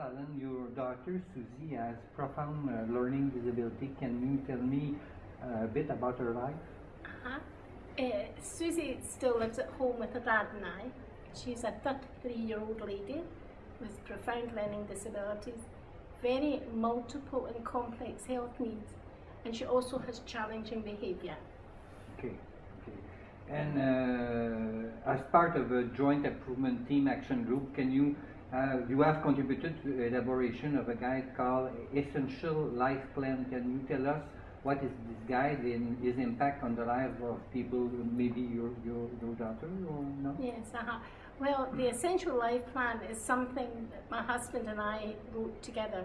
Allan, your daughter Susie has profound learning disability. Can you tell me a bit about her life? Susie still lives at home with her dad and I. She's a 33-year-old lady with profound learning disabilities, very multiple and complex health needs, and she also has challenging behaviour. Okay. And as part of a joint improvement team action group, can you have contributed to the elaboration of a guide called Essential Life Plan. Can you tell us what is this guide and its impact on the lives of people, maybe your daughter or no? Yes, well, the Essential Life Plan is something that my husband and I wrote together.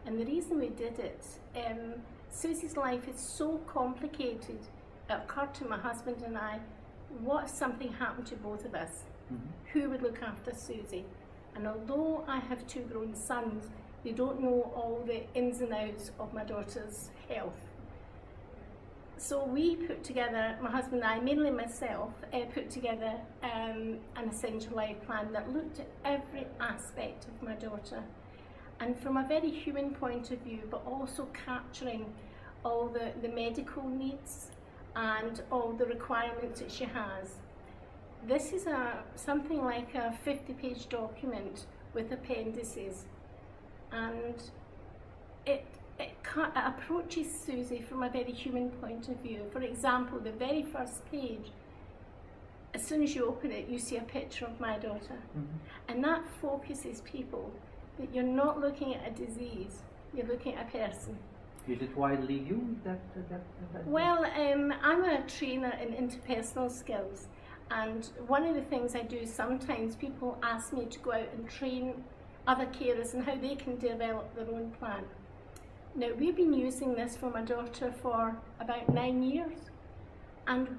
And the reason we did it, Susie's life is so complicated, it occurred to my husband and I, what if something happened to both of us? Who would look after Susie? And although I have two grown sons, they don't know all the ins and outs of my daughter's health. So we put together, my husband and I, mainly myself, put together an Essential Life Plan that looked at every aspect of my daughter. And from a very human point of view, but also capturing all the medical needs and all the requirements that she has. This is something like a 50-page document with appendices, and it approaches Susie from a very human point of view. For example, the very first page, as soon as you open it, you see a picture of my daughter. And that focuses people that you're not looking at a disease, you're looking at a person. Is it widely used? Well, I'm a trainer in interpersonal skills. And one of the things I do sometimes, people ask me to go out and train other carers and how they can develop their own plan. Now, we've been using this for my daughter for about 9 years. And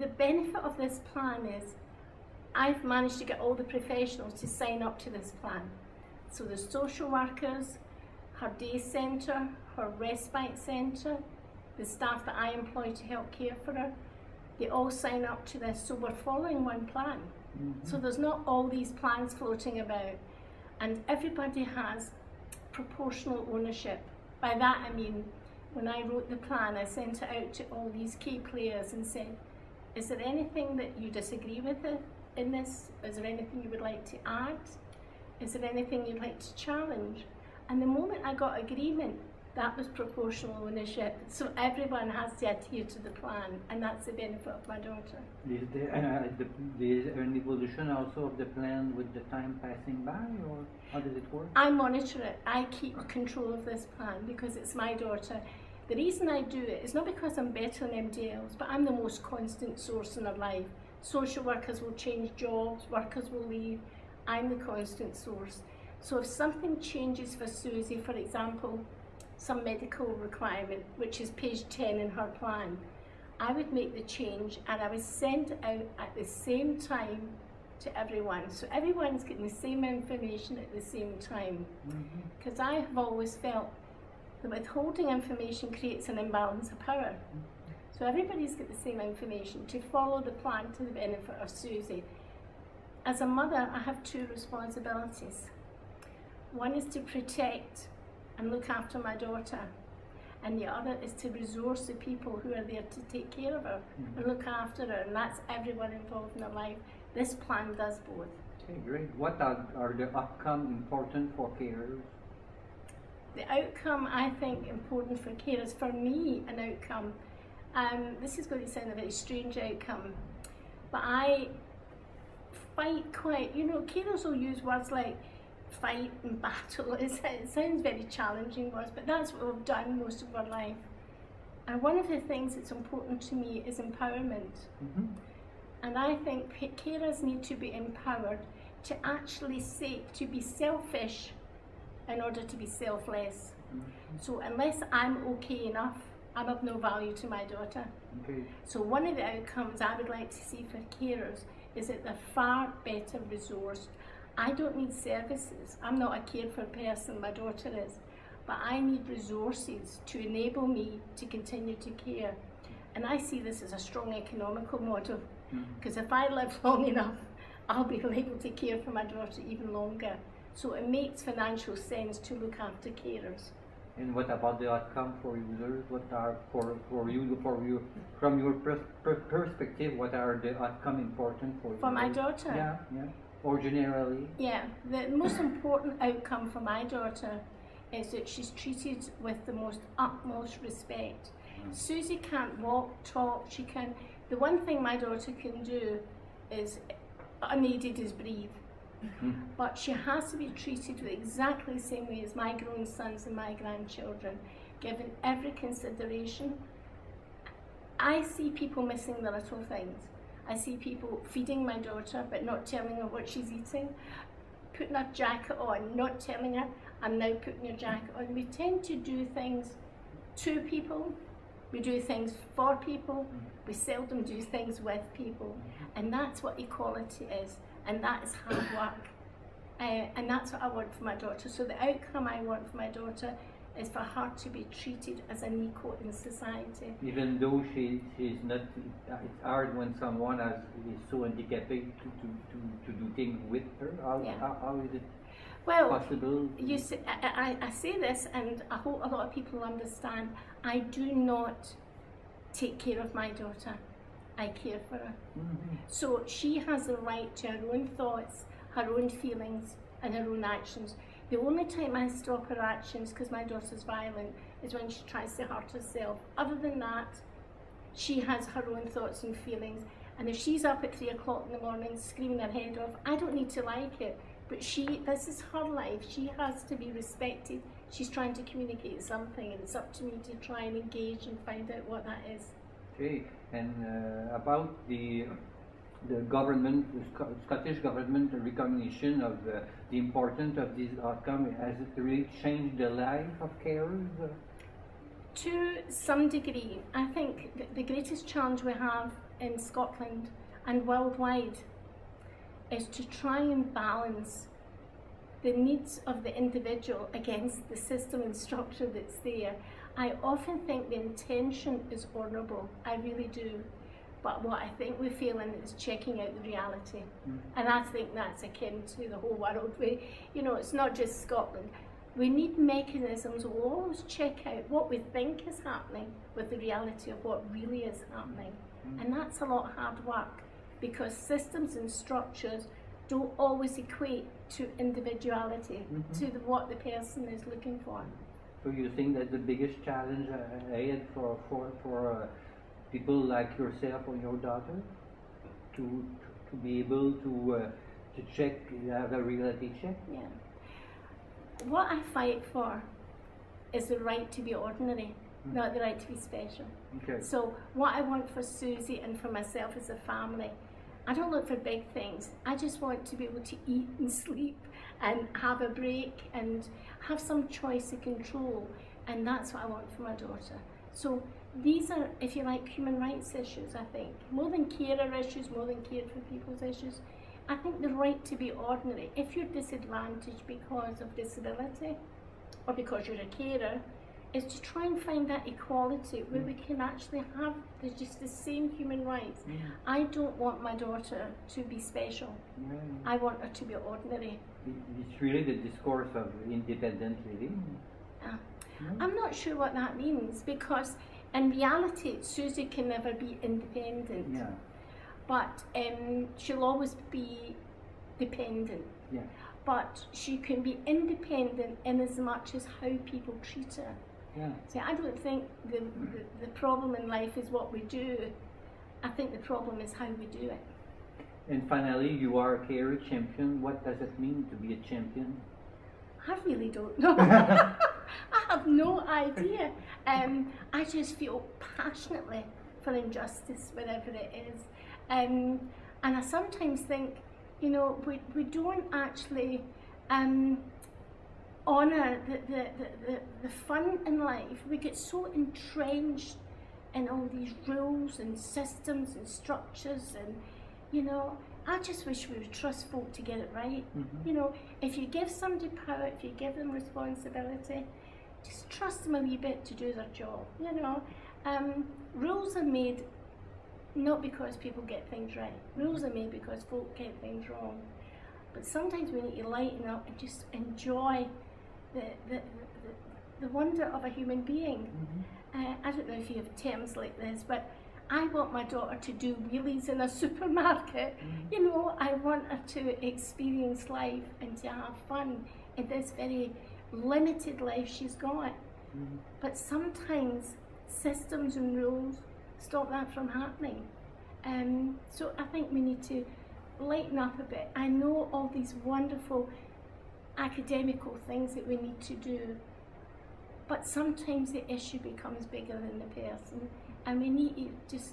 the benefit of this plan is I've managed to get all the professionals to sign up to this plan. So the social workers, her day centre, her respite centre, the staff that I employ to help care for her, they all sign up to this, so we're following one plan. So there's not all these plans floating about, and everybody has proportional ownership. By that I mean, when I wrote the plan, I sent it out to all these key players and said, is there anything that you disagree with in this? Is there anything you would like to add? Is there anything you'd like to challenge? And the moment I got agreement, that was proportional ownership. So everyone has to adhere to the plan, and that's the benefit of my daughter. Is there an evolution also of the plan with the time passing by, or how does it work? I monitor it. I keep control of this plan because it's my daughter. The reason I do it is not because I'm better than MDLs, but I'm the most constant source in her life. Social workers will change jobs, workers will leave. I'm the constant source. So if something changes for Susie, for example, some medical requirement, which is page 10 in her plan, I would make the change and I would send it out at the same time to everyone. So everyone's getting the same information at the same time. Because I have always felt that withholding information creates an imbalance of power. So everybody's got the same information to follow the plan to the benefit of Susie. As a mother, I have two responsibilities. One is to protect and look after my daughter, and the other is to resource the people who are there to take care of her and look after her, and that's everyone involved in her life. This plan does both. Okay, great. What are the outcomes important for carers? The outcome, I think, important for carers, for me, an outcome, this is going to sound a very strange outcome, but I fight quite, carers will use words like fight and battle. It sounds very challenging words, but that's what we've done most of our life. And one of the things that's important to me is empowerment. And I think carers need to be empowered to actually to be selfish in order to be selfless. So unless I'm okay enough, I'm of no value to my daughter. So one of the outcomes I would like to see for carers is that they're far better resourced. I don't need services. I'm not a cared for person, my daughter is. But I need resources to enable me to continue to care. And I see this as a strong economical model, because if I live long enough, I'll be able to care for my daughter even longer. So it makes financial sense to look after carers. And what about the outcome for users? What are for you from your perspective? What are the outcome important for you? For my daughter? Yeah, yeah. Or generally? Yeah, the most important outcome for my daughter is that she's treated with the most utmost respect. Susie can't walk, talk, she can. The one thing my daughter can do is unaided is breathe. But she has to be treated with exactly the same way as my grown sons and my grandchildren, given every consideration. I see people missing the little things. I see people feeding my daughter but not telling her what she's eating, putting her jacket on, not telling her, I'm now putting your jacket on. We tend to do things to people, we do things for people, we seldom do things with people, and that's what equality is. And that is hard work. And that's what I want for my daughter. So the outcome I want for my daughter is for her to be treated as an equal in society. Even though she's not, it's hard when someone is so handicapped to do things with her. How is it possible? You see, I say this, and I hope a lot of people understand, I do not take care of my daughter. I care for her. So she has the right to her own thoughts, her own feelings, and her own actions. The only time I stop her actions, because my daughter's violent, is when she tries to hurt herself. Other than that, she has her own thoughts and feelings. And if she's up at 3 o'clock in the morning screaming her head off, I don't need to like it. But this is her life. She has to be respected. She's trying to communicate something, and it's up to me to try and engage and find out what that is. Okay, and about the government, the Scottish government recognition of the importance of this outcome, has it really changed the life of carers? To some degree. I think the greatest challenge we have in Scotland and worldwide is to try and balance the needs of the individual against the system and structure that's there. I often think the intention is honourable, I really do, but what I think we fail in is checking out the reality. And I think that's akin to the whole world. It's not just Scotland. We need mechanisms. We'll always check out what we think is happening with the reality of what really is happening. And that's a lot of hard work, because systems and structures don't always equate to individuality, to what the person is looking for. So you think that the biggest challenge ahead for people like yourself or your daughter to be able to check, have a reality check? Yeah. What I fight for is the right to be ordinary, not the right to be special. Okay. So what I want for Susie and for myself as a family, I don't look for big things. I just want to be able to eat and sleep and have a break and have some choice and control, and that's what I want for my daughter. So these are, if you like, human rights issues, I think. More than carer issues, more than care for people's issues. I think the right to be ordinary. If you're disadvantaged because of disability or because you're a carer, is to try and find that equality where we can actually have just the same human rights. I don't want my daughter to be special. I want her to be ordinary. It's really the discourse of independent living. I'm not sure what that means, because in reality Susie can never be independent. But she'll always be dependent. But she can be independent in as much as how people treat her. See, I don't think the problem in life is what we do. I think the problem is how we do it. And finally, you are a carer champion. What does it mean to be a champion? I really don't know. I have no idea. I just feel passionately for injustice wherever it is. And I sometimes think, we don't actually honour the fun in life. We get so entrenched in all these rules and systems and structures, and I just wish we would trust folk to get it right. If you give somebody power, if you give them responsibility, just trust them a wee bit to do their job. Rules are made not because people get things right. Rules are made because folk get things wrong. but sometimes we need to lighten up and just enjoy the wonder of a human being. I don't know if you have terms like this, but I want my daughter to do wheelies in a supermarket. You know, I want her to experience life and to have fun in this very limited life she's got. But sometimes systems and rules stop that from happening. So I think we need to lighten up a bit. I know all these wonderful academical things that we need to do, but sometimes the issue becomes bigger than the person, and we need to just,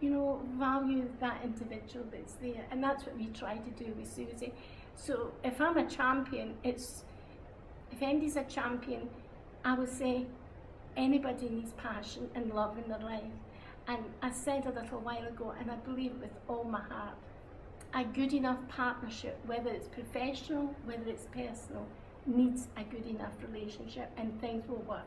you know, value that individual that's there, and that's what we try to do with Susie. So if I'm a champion, if Andy's a champion, I would say anybody needs passion and love in their life. And I said a little while ago, and I believe it with all my heart, a good enough partnership, whether it's professional, whether it's personal, needs a good enough relationship, and things will work.